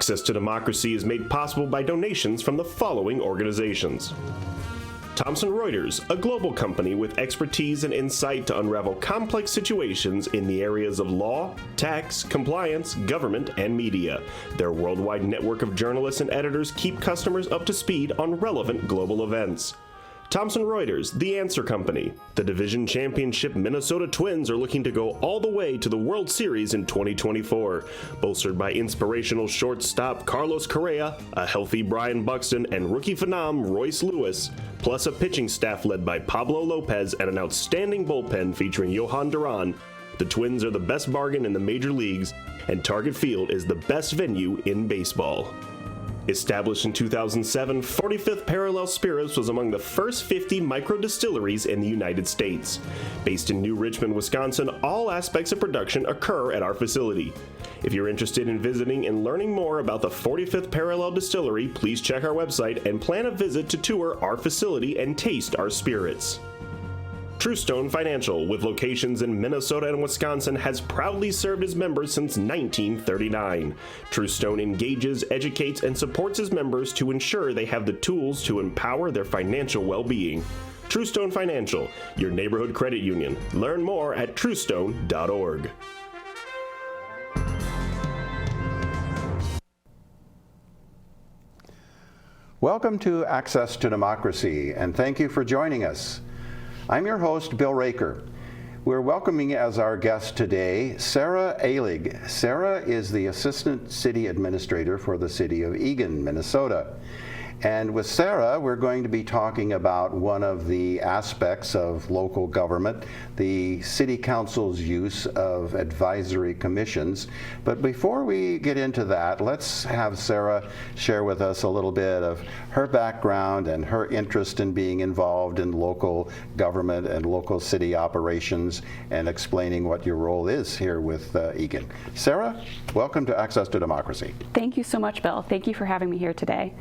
Access to Democracy is made possible by donations from the following organizations. Thomson Reuters, a global company with expertise and insight to unravel complex situations in the areas of law, tax, compliance, government, and media. Their worldwide network of journalists and editors keep customers up to speed on relevant global events. Thomson Reuters, the Answer Company. The division championship Minnesota Twins are looking to go all the way to the World Series in 2024. Bolstered by inspirational shortstop Carlos Correa, a healthy Brian Buxton, and rookie phenom Royce Lewis, plus a pitching staff led by Pablo Lopez and an outstanding bullpen featuring Johan Duran, the Twins are the best bargain in the major leagues, and Target Field is the best venue in baseball. Established in 2007, 45th Parallel Spirits was among the first 50 micro-distilleries in the United States. Based in New Richmond, Wisconsin, all aspects of production occur at our facility. If you're interested in visiting and learning more about the 45th Parallel Distillery, please check our website and plan a visit to tour our facility and taste our spirits. Truestone Financial, with locations in Minnesota and Wisconsin, has proudly served its members since 1939. Truestone engages, educates, and supports its members to ensure they have the tools to empower their financial well-being. Truestone Financial, your neighborhood credit union. Learn more at truestone.org. Welcome to Access to Democracy, and thank you for joining us. I'm your host, Bill Raker. We're welcoming as our guest today, Sarah Alig. Sarah is the Assistant City Administrator for the City of Eagan, Minnesota. And with Sarah, we're going to be talking about one of the aspects of local government, the City Council's use of advisory commissions. But before we get into that, let's have Sarah share with us a little bit of her background and her interest in being involved in local government and local city operations, and explaining what your role is here with Eagan. Sarah, welcome to Access to Democracy. Thank you so much, Bill. Thank you for having me here today.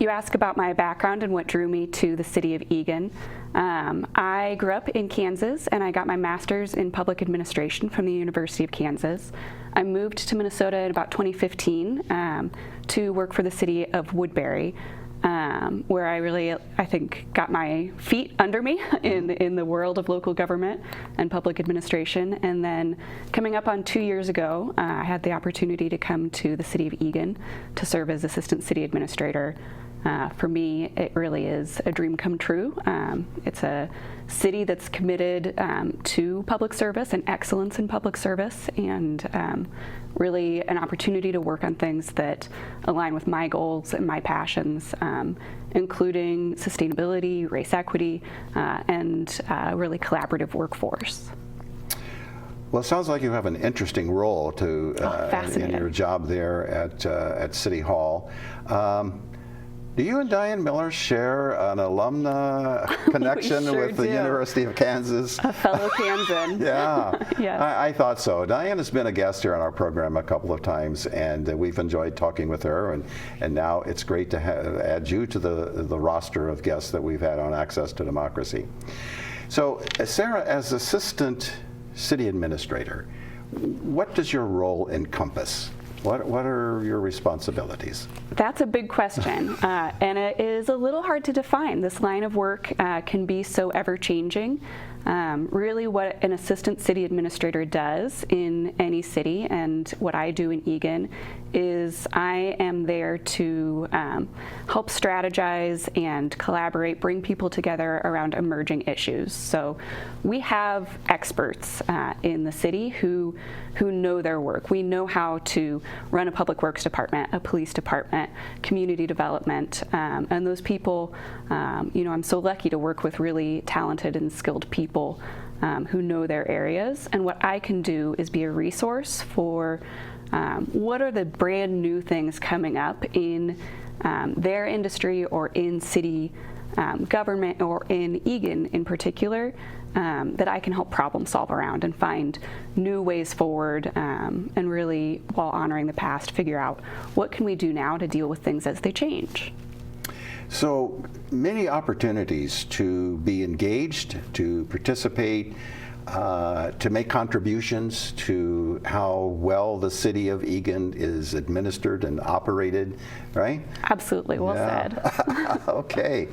You ask about my background and what drew me to the city of Eagan. I grew up in Kansas, and I got my master's in public administration from the University of Kansas. I moved to Minnesota in about 2015 to work for the city of Woodbury, where I really, I think, got my feet under me in the world of local government and public administration. And then coming up on 2 years ago, I had the opportunity to come to the city of Eagan to serve as Assistant City Administrator. For me, it really is a dream come true. It's a city that's committed to public service and excellence in public service, and really an opportunity to work on things that align with my goals and my passions, including sustainability, race equity, and really collaborative workforce. Well, it sounds like you have an interesting role to in your job there at City Hall. Do you and Diane Miller share an alumna connection with the University of Kansas? A fellow Kansan. Yeah, Yes. I thought so. Diane has been a guest here on our program a couple of times, and we've enjoyed talking with her, and now it's great to add you to the roster of guests that we've had on Access to Democracy. So, Sarah, as Assistant City Administrator, what does your role encompass? What are your responsibilities? That's a big question, and it is a little hard to define. This line of work can be so ever-changing. Really what an assistant city administrator does in any city, and what I do in Eagan, is I am there to help strategize and collaborate, bring people together around emerging issues. So we have experts in the city who know their work. We know how to run a public works department, a police department, community development, and those people, I'm so lucky to work with really talented and skilled people who know their areas. And what I can do is be a resource for what are the brand new things coming up in their industry or in city government or in Eagan in particular, that I can help problem solve around and find new ways forward, and really, while honoring the past, figure out what can we do now to deal with things as they change. So many opportunities to be engaged, to participate. to make contributions to how well the city of Eagan is administered and operated, right? Absolutely, well said. Okay.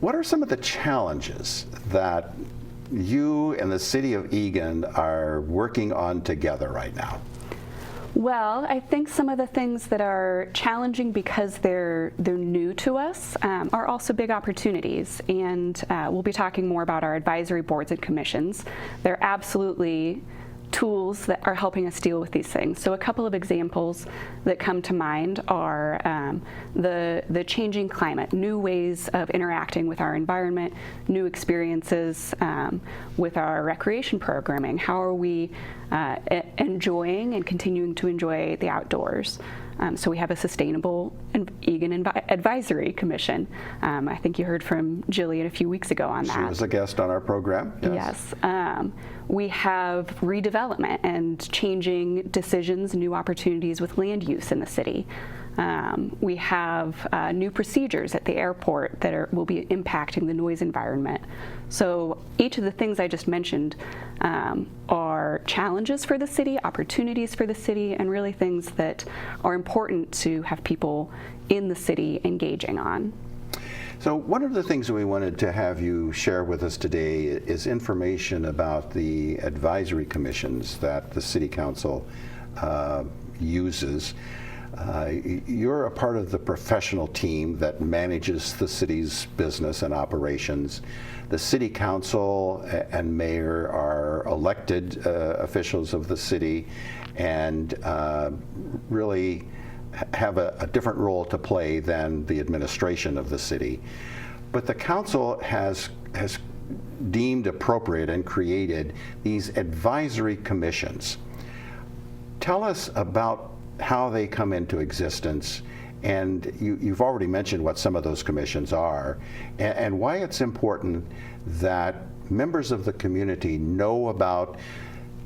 What are some of the challenges that you and the city of Eagan are working on together right now? Well, I think some of the things that are challenging because they're new to us are also big opportunities, and we'll be talking more about our advisory boards and commissions. They're absolutely tools that are helping us deal with these things. So a couple of examples that come to mind are the changing climate, new ways of interacting with our environment, new experiences with our recreation programming. How are we enjoying and continuing to enjoy the outdoors? So we have a Sustainable Eagan Advisory Commission. I think you heard from Jillian a few weeks ago on that. She was a guest on our program. Yes. We have redevelopment and changing decisions, new opportunities with land use in the city. We have new procedures at the airport that will be impacting the noise environment. So each of the things I just mentioned are challenges for the city, opportunities for the city, and really things that are important to have people in the city engaging on. So one of the things that we wanted to have you share with us today is information about the advisory commissions that the City Council uses. You're a part of the professional team that manages the city's business and operations. The City Council and Mayor are elected officials of the city and really have a different role to play than the administration of the city. But the council has deemed appropriate and created these advisory commissions. Tell us about how they come into existence, and you've already mentioned what some of those commissions are, and why it's important that members of the community know about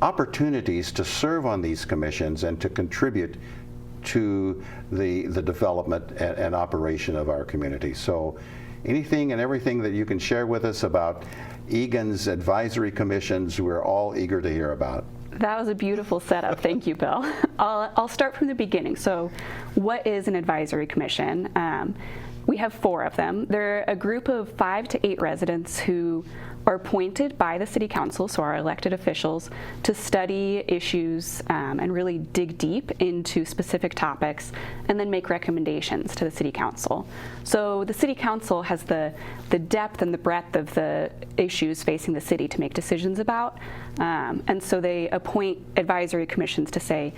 opportunities to serve on these commissions and to contribute to the development and operation of our community. So anything and everything that you can share with us about Eagan's advisory commissions, we're all eager to hear about. That was a beautiful setup. Thank you, Bill. I'll start from the beginning. So what is an advisory commission? We have 4 of them. They're a group of 5 to 8 residents who are appointed by the City Council, so our elected officials, to study issues and really dig deep into specific topics and then make recommendations to the City Council. So the City Council has the depth and the breadth of the issues facing the city to make decisions about, and so they appoint advisory commissions to say,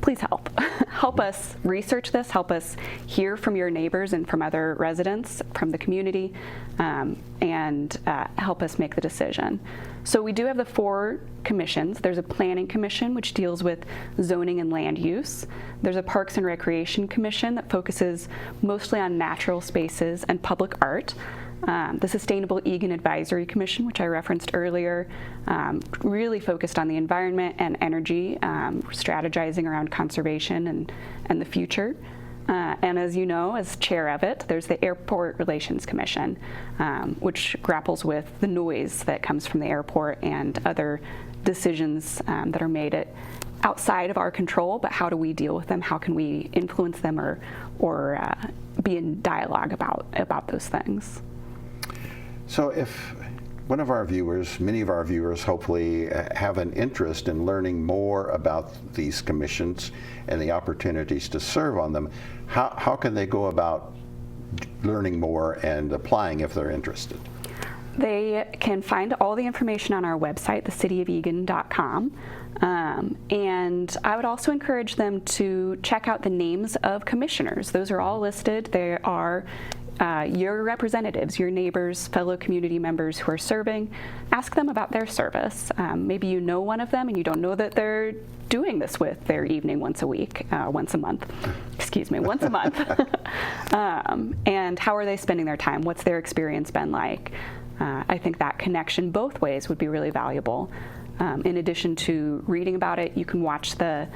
please help. Help us research this, help us hear from your neighbors and from other residents from the community, and help us make the decision. So we do have the 4 commissions. There's a planning commission, which deals with zoning and land use. There's a Parks and Recreation Commission that focuses mostly on natural spaces and public art. The Sustainable Eagan Advisory Commission, which I referenced earlier, really focused on the environment and energy, strategizing around conservation and the future. And as you know, as chair of it, there's the Airport Relations Commission, which grapples with the noise that comes from the airport and other decisions that are made outside of our control, but how do we deal with them? How can we influence them or be in dialogue about those things? So if one of our viewers, many of our viewers hopefully have an interest in learning more about these commissions and the opportunities to serve on them, how can they go about learning more and applying if they're interested? They can find all the information on our website, thecityofeagan.com. And I would also encourage them to check out the names of commissioners. Those are all listed. They are your representatives, your neighbors, fellow community members who are serving. Ask them about their service. Maybe you know one of them and you don't know that they're doing this with their evening once a month. And how are they spending their time? What's their experience been like? I think that connection both ways would be really valuable. In addition to reading about it, you can watch the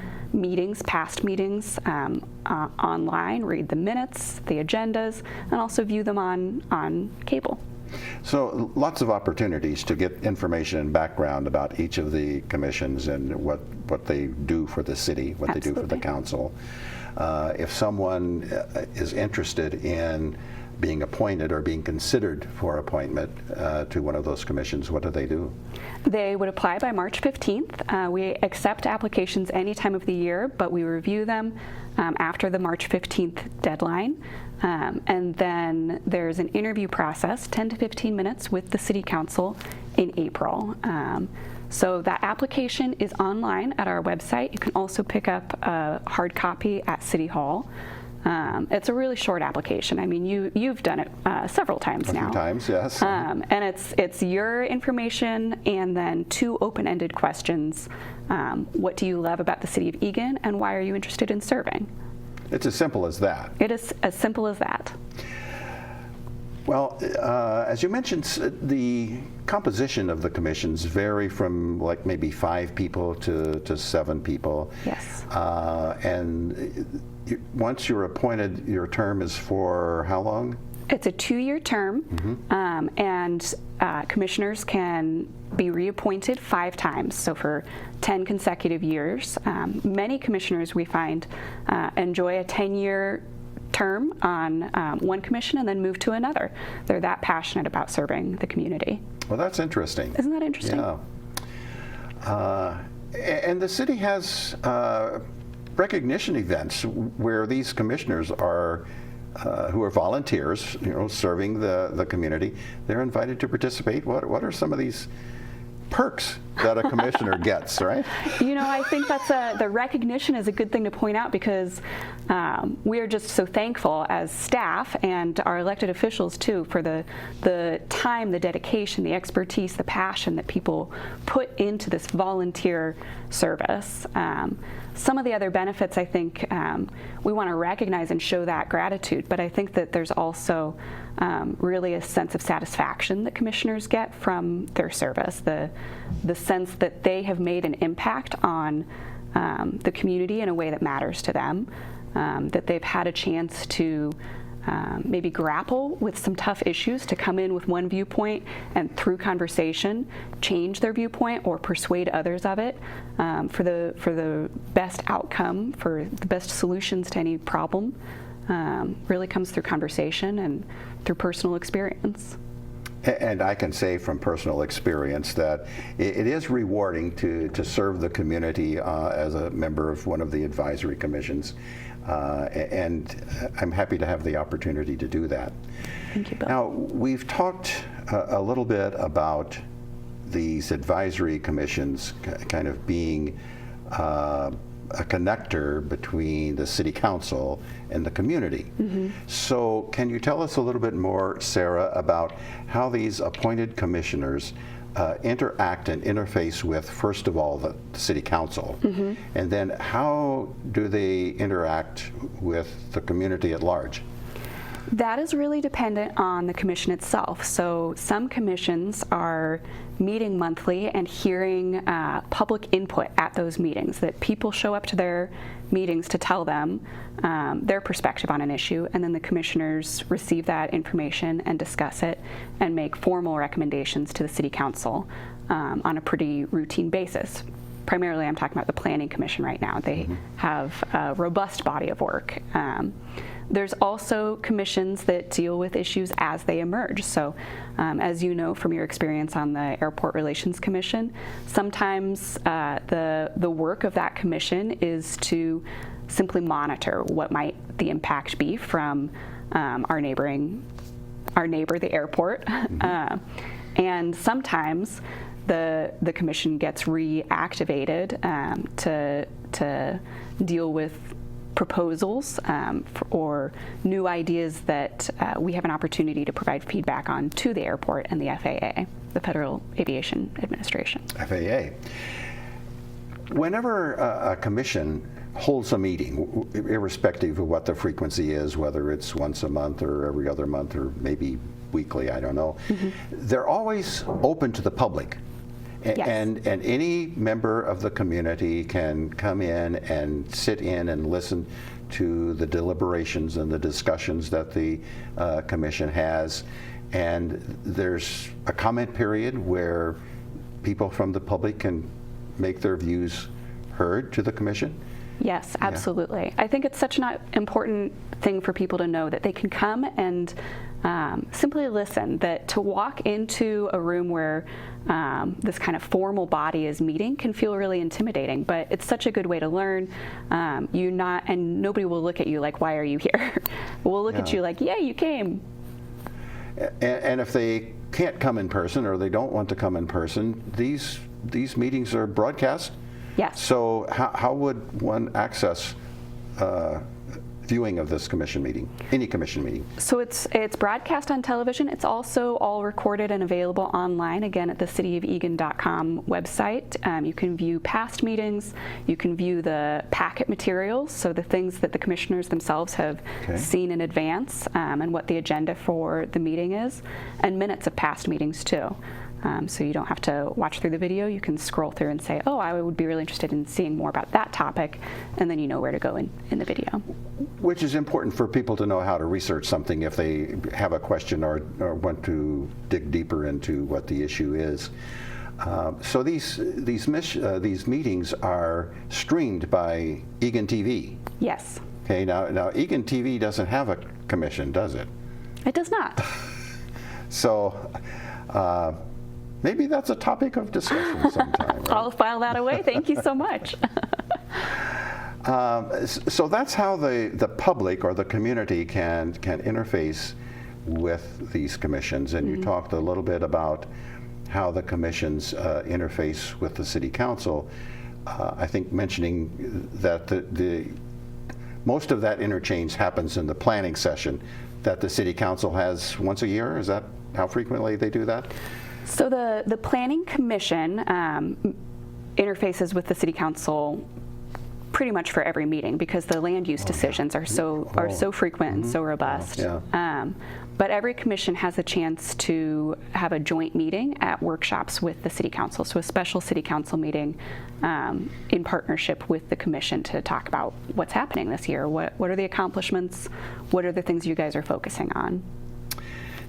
past meetings online, read the minutes, the agendas, and also view them on cable. So lots of opportunities to get information and background about each of the commissions and what they do for the city, what they do for the council. If someone is interested in being appointed or being considered for appointment to one of those commissions, what do they do? They would apply by March 15th. We accept applications any time of the year, but we review them after the March 15th deadline. And then there's an interview process, 10 to 15 minutes with the City Council in April. So that application is online at our website. You can also pick up a hard copy at City Hall. It's a really short application. I mean, you've done it several times now. A few times, yes. And it's your information and then 2 open-ended questions. What do you love about the city of Eagan, and why are you interested in serving? It's as simple as that. It is as simple as that. Well, as you mentioned, the composition of the commissions vary from like maybe 5 people to 7 people. Yes. And once you're appointed, your term is for how long? It's a 2-year term, and commissioners can be reappointed 5 times, so for 10 consecutive years. Many commissioners, we find, enjoy a 10-year term on one commission and then move to another. They're that passionate about serving the community. Well, that's interesting. Isn't that interesting? Yeah. And the city has recognition events where these commissioners are who are volunteers, serving the community. They're invited to participate. What are some of these perks that a commissioner gets, right? I think that's the recognition is a good thing to point out, because we are just so thankful as staff and our elected officials too for the time, the dedication, the expertise, the passion that people put into this volunteer service. Some of the other benefits, I think, we want to recognize and show that gratitude, but I think that there's also really a sense of satisfaction that commissioners get from their service, the sense that they have made an impact on the community in a way that matters to them, that they've had a chance to maybe grapple with some tough issues, to come in with one viewpoint and through conversation change their viewpoint or persuade others of it for the best outcome, for the best solutions to any problem. Really comes through conversation and through personal experience. And I can say from personal experience that it is rewarding to serve the community as a member of one of the advisory commissions. And I'm happy to have the opportunity to do that. Thank you, Bill. Now, we've talked a little bit about these advisory commissions kind of being a connector between the City Council and the community. Mm-hmm. So can you tell us a little bit more, Sarah, about how these appointed commissioners interact and interface with, first of all, the City Council, mm-hmm. and then how do they interact with the community at large? That is really dependent on the commission itself. So some commissions are meeting monthly and hearing public input at those meetings, that people show up to their meetings to tell them their perspective on an issue, and then the commissioners receive that information and discuss it and make formal recommendations to the City Council on a pretty routine basis. Primarily, I'm talking about the Planning Commission right now. They mm-hmm. have a robust body of work. There's also commissions that deal with issues as they emerge. So as you know from your experience on the Airport Relations Commission, sometimes the work of that commission is to simply monitor what might the impact be from our neighbor, the airport. Mm-hmm. And sometimes the commission gets reactivated to deal with proposals or new ideas that we have an opportunity to provide feedback on to the airport and the FAA, the Federal Aviation Administration. FAA. Whenever a commission holds a meeting, irrespective of what the frequency is, whether it's once a month or every other month or maybe weekly, I don't know, mm-hmm. they're always open to the public. Yes. And any member of the community can come in and sit in and listen to the deliberations and the discussions that the commission has. and there's a comment period where people from the public can make their views heard to the commission? Yes, absolutely. I think it's such an important thing for people to know that they can come and simply listen, that to walk into a room where this kind of formal body is meeting can feel really intimidating, but it's such a good way to learn. And nobody will look at you like, why are you here? We'll look at you like, yeah, you came. And if they can't come in person or they don't want to come in person, these meetings are broadcast? Yes. So how would one access viewing of this commission meeting, any commission meeting? So it's broadcast on television. It's also all recorded and available online, again, at the cityofelgan.com website. You can view past meetings. You can view the packet materials, so the things that the commissioners themselves have seen in advance, and what the agenda for the meeting is, and minutes of past meetings too. So you don't have to watch through the video. You can scroll through and say, oh, I would be really interested in seeing more about that topic, and then you know where to go in the video. Which is important for people to know how to research something if they have a question or want to dig deeper into what the issue is. So these meetings are streamed by Eagan TV. Yes. Okay, now Eagan TV doesn't have a commission, does it? It does not. So maybe that's a topic of discussion sometime. Right? I'll file that away. Thank you so much. So that's how the public or the community can interface with these commissions. And you talked a little bit about how the commissions interface with the city council. I think mentioning that the most of that interchange happens in the planning session that the city council has once a year. Is that how frequently they do that? So the Planning Commission interfaces with the City Council pretty much for every meeting, because the land use decisions are so frequent and so robust. But every commission has a chance to have a joint meeting at workshops with the City Council, so a special City Council meeting in partnership with the commission to talk about what's happening this year. What are the accomplishments? What are the things you guys are focusing on?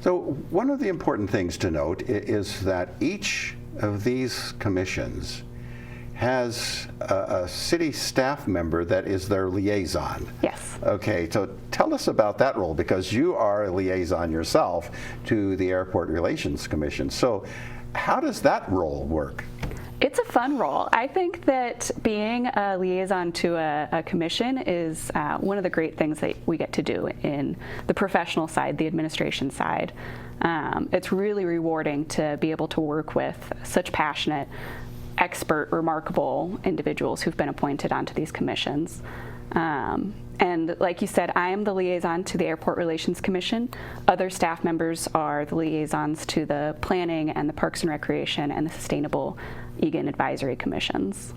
So one of the important things to note is that each of these commissions has a city staff member that is their liaison. Yes. Okay, so tell us about that role, because you are a liaison yourself to the Airport Relations Commission. So how does that role work? It's a fun role. I think that being a liaison to a commission is one of the great things that we get to do in the professional side, the administration side. It's really rewarding to be able to work with such passionate, expert, remarkable individuals who've been appointed onto these commissions. And like you said, I am the liaison to the Airport Relations Commission. Other staff members are the liaisons to the Planning and the Parks and Recreation and the Sustainable Eagan Advisory Commissions.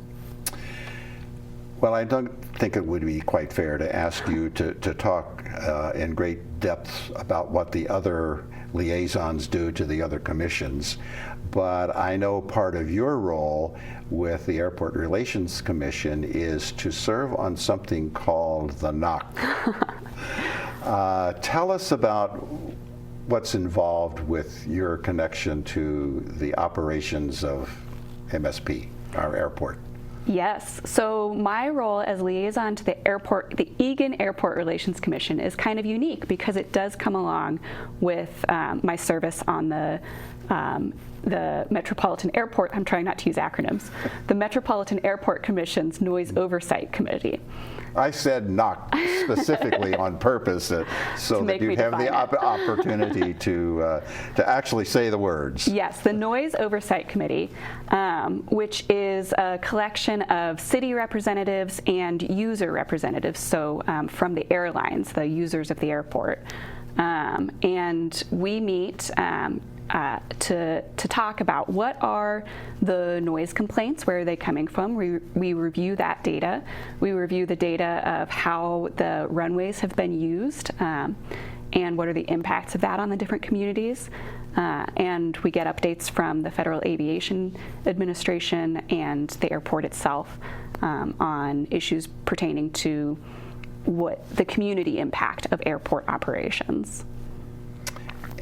Well, I don't think it would be quite fair to ask you to talk in great depth about what the other liaisons do to the other commissions, but I know part of your role with the Airport Relations Commission is to serve on something called the NOC. Tell us about what's involved with your connection to the operations of MSP, our airport. Yes. So my role as liaison to the Eagan Airport Relations Commission is kind of unique, because it does come along with my service on the Metropolitan Airport, I'm trying not to use acronyms, the Metropolitan Airport Commission's Noise Oversight Committee. I said NOC specifically on purpose so that you have the opportunity to actually say the words. Yes, the Noise Oversight Committee, which is a collection of city representatives and user representatives, so from the airlines, the users of the airport. And we meet to talk about what are the noise complaints, where are they coming from. We review that data. We review the data of how the runways have been used and what are the impacts of that on the different communities. And we get updates from the Federal Aviation Administration and the airport itself on issues pertaining to what the community impact of airport operations.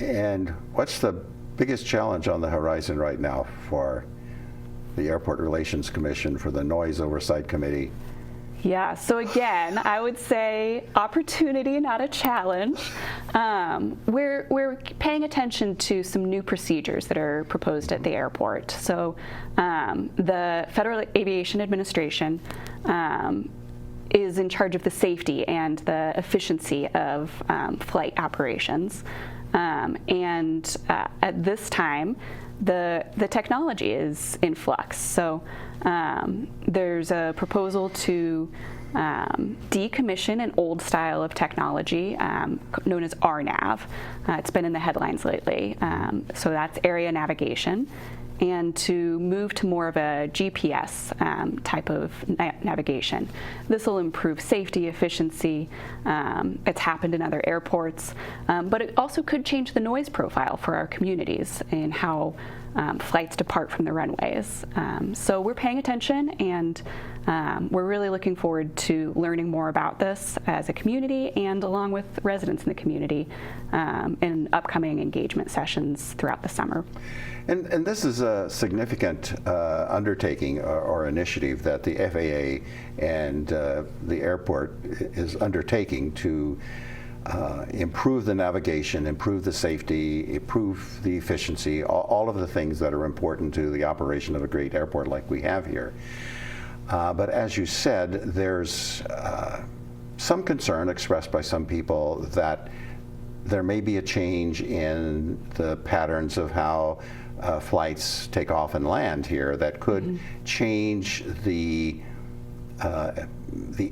And what's the biggest challenge on the horizon right now for the Airport Relations Commission, for the Noise Oversight Committee? Yeah, so again, I would say opportunity, not a challenge. We're paying attention to some new procedures that are proposed at the airport. So the Federal Aviation Administration is in charge of the safety and the efficiency of flight operations. And at this time, the technology is in flux. So there's a proposal to decommission an old style of technology known as RNAV. It's been in the headlines lately. So that's area navigation, and to move to more of a GPS type of navigation. This will improve safety, efficiency. It's happened in other airports, but it also could change the noise profile for our communities and how flights depart from the runways. So we're paying attention, and we're really looking forward to learning more about this as a community and along with residents in the community in upcoming engagement sessions throughout the summer. And this is a significant undertaking or initiative that the FAA and the airport is undertaking to improve the navigation, improve the safety, improve the efficiency, all of the things that are important to the operation of a great airport like we have here. But as you said, there's some concern expressed by some people that there may be a change in the patterns of how flights take off and land here that could change the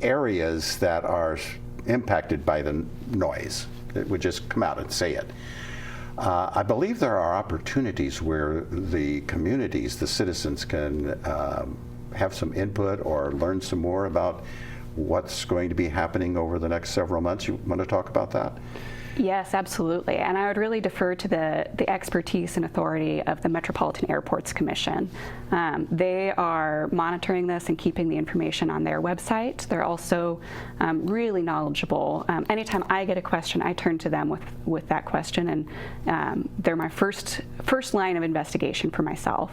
areas that are impacted by the noise. It would just come out and say it. I believe there are opportunities where the communities, the citizens, can have some input or learn some more about what's going to be happening over the next several months. You want to talk about that? Yes, absolutely. And I would really defer to the expertise and authority of the Metropolitan Airports Commission. They are monitoring this and keeping the information on their website. They're also really knowledgeable. Anytime I get a question, I turn to them with that question, and they're my first line of investigation for myself.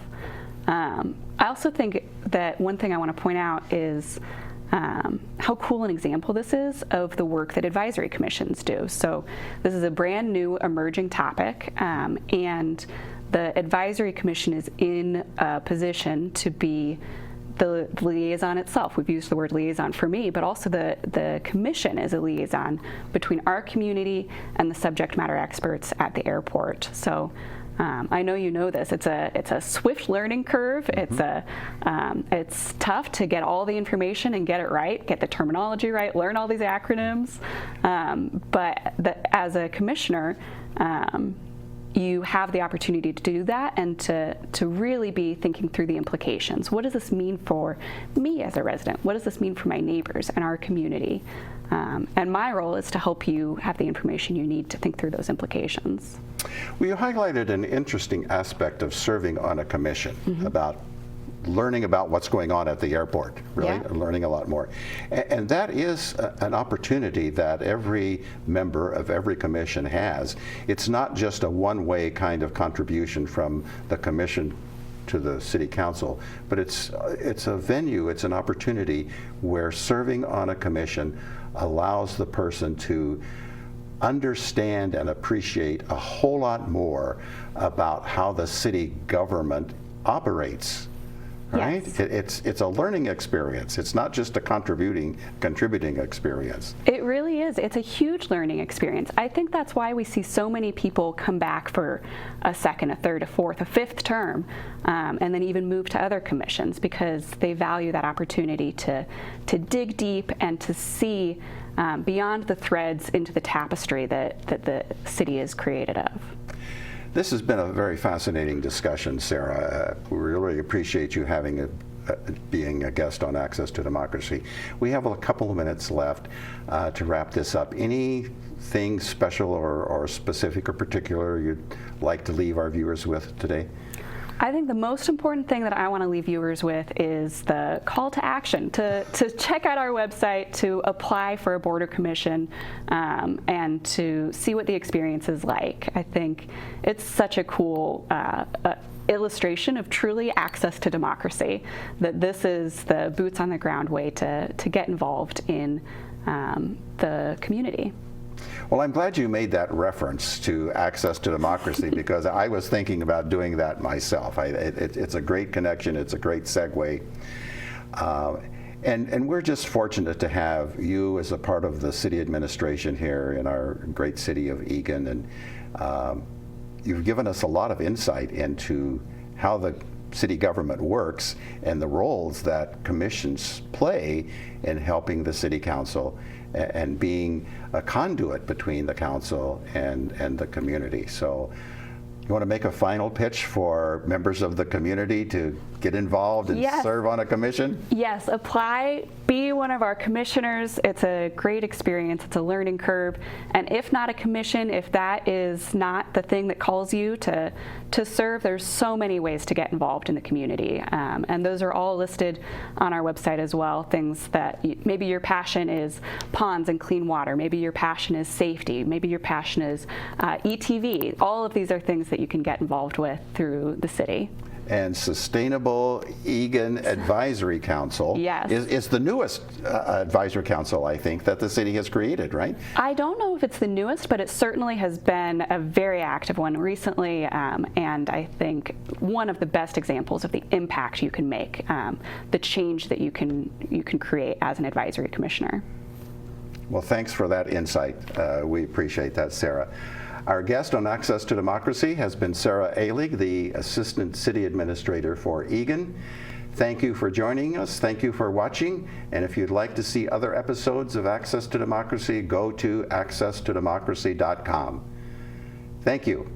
I also think that one thing I want to point out is how cool an example this is of the work that advisory commissions do. So this is a brand new emerging topic, and the advisory commission is in a position to be the liaison itself. We've used the word liaison for me, but also the commission is a liaison between our community and the subject matter experts at the airport. So I know you know this. It's a swift learning curve. It's tough to get all the information and get it right, get the terminology right, learn all these acronyms. But as a commissioner, you have the opportunity to do that and to really be thinking through the implications. What does this mean for me as a resident? What does this mean for my neighbors and our community? And my role is to help you have the information you need to think through those implications. Well, you highlighted an interesting aspect of serving on a commission, about learning about what's going on at the airport, really, learning a lot more. And that is an opportunity that every member of every commission has. It's not just a one-way kind of contribution from the commission to the city council, but it's a venue, it's an opportunity where serving on a commission allows the person to understand and appreciate a whole lot more about how the city government operates. Right? Yes. It's a learning experience. It's not just a contributing experience. It really is. It's a huge learning experience. I think that's why we see so many people come back for a second, a third, a fourth, a fifth term, and then even move to other commissions, because they value that opportunity to dig deep and to see beyond the threads into the tapestry that the city is created of. This has been a very fascinating discussion, Sarah. We really appreciate you being a guest on Access to Democracy. We have a couple of minutes left to wrap this up. Anything special or specific or particular you'd like to leave our viewers with today? I think the most important thing that I want to leave viewers with is the call to action, to check out our website, to apply for a board or commission, and to see what the experience is like. I think it's such a cool illustration of truly access to democracy, that this is the boots on the ground way to get involved in the community. Well, I'm glad you made that reference to access to democracy because I was thinking about doing that myself. It's a great connection. It's a great segue. And we're just fortunate to have you as a part of the city administration here in our great city of Eagan. And you've given us a lot of insight into how the city government works and the roles that commissions play in helping the city council and being a conduit between the council and the community. So you want to make a final pitch for members of the community to get involved and serve on a commission? Yes, apply, be one of our commissioners. It's a great experience. It's a learning curve. And if not a commission, if that is not the thing that calls you to serve, there's so many ways to get involved in the community. And those are all listed on our website as well. Things that maybe your passion is ponds and clean water. Maybe your passion is safety. Maybe your passion is ETV. All of these are things that you can get involved with through the city. And Sustainable Eagan Advisory Council is the newest advisory council, I think, that the city has created, right? I don't know if it's the newest, but it certainly has been a very active one recently, and I think one of the best examples of the impact you can make, the change that you can create as an advisory commissioner. Well, thanks for that insight. We appreciate that, Sarah. Our guest on Access to Democracy has been Sarah Alig, the Assistant City Administrator for Eagan. Thank you for joining us. Thank you for watching. And if you'd like to see other episodes of Access to Democracy, go to accesstodemocracy.com. Thank you.